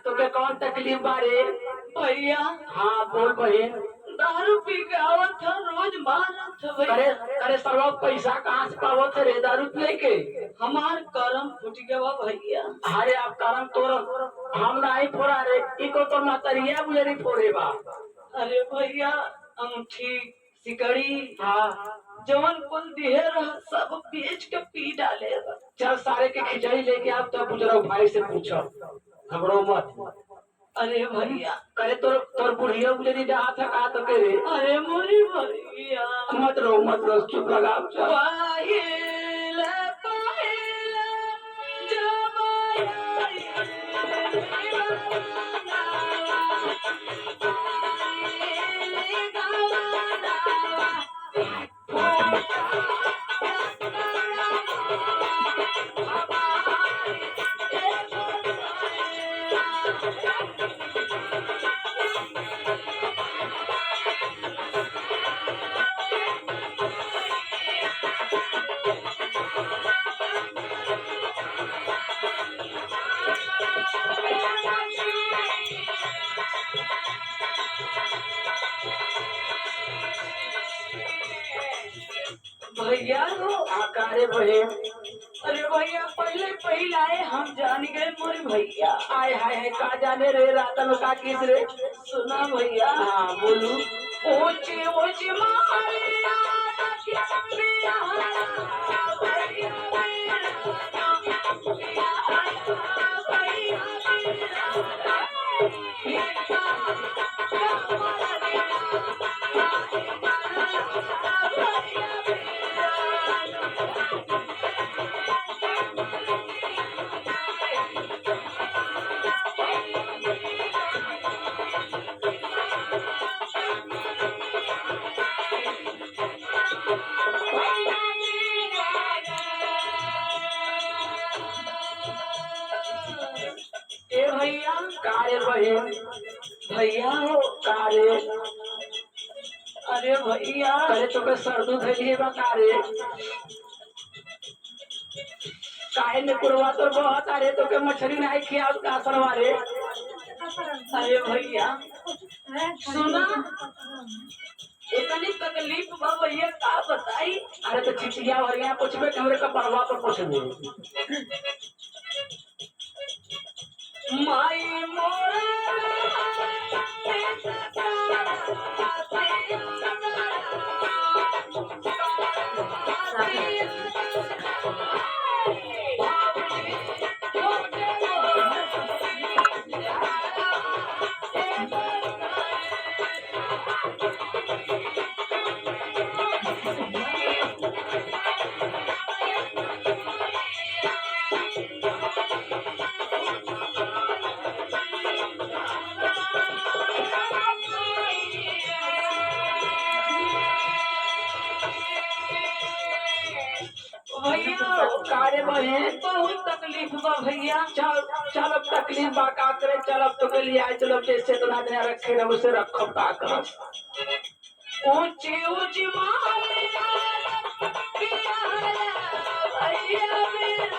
तो के कौन तकलीफ बारे? भैया हाँ बोल बहन। दारू पी के आवत था, रोज मारत था भैया। अरे अरे सरवा पैसा कहाँ से पावत रे दारू पिए के? हमार करम फूट गया भैया। अरे आप करम तोर हम नहीं फोड़ा रे, इको तो मतरिया बुझरी फोड़े बा। अरे भैया अंगूठी सिकड़ी हाँ जवन कुल दिहे रहा सब बेच के पी डाले बा। चल सारे के खिचड़ी लेके आप तो गुजरो भाई से पूछो, घबरो मत। अरे भैया करे तोर तोर बुढ़िया बुझरी जहाँ था कहा तो के रे? अरे मोरी भैया मत रो चुप लगाओ चल। पायल पायल जब भैया हो आकारे बहन। अरे भैया पहले पहले आए हम जान गए मोरी भैया। आय हाय हाय का जाने रे रातन का किस रे? सुना भैया हाँ बोलू। ऊंचे ऊंचे मालिया ए भैया कारे बहन। भैया हो कारे अरे भैया करे तो के सर्दू धैलिए बा कारे? काहे ने कुरवा तो बहुत अरे तो के मछली नहीं खियाव का सरवा रे? अरे भैया सुना इतनी तकलीफ बा भैया का बताई। अरे तो चिचिया वरिया पूछबे हमरे का परवा पर पूछबे। माई मोरा भैया कारे बहन। बहुत तकलीफ बा भैया। चल चल अब तकलीफ बा का करे? चल अब तो के लिए आए चलो जैसे तो ना देना रखे ना उसे रखो का कर। ऊंची ऊंची मालिया भैया मेरा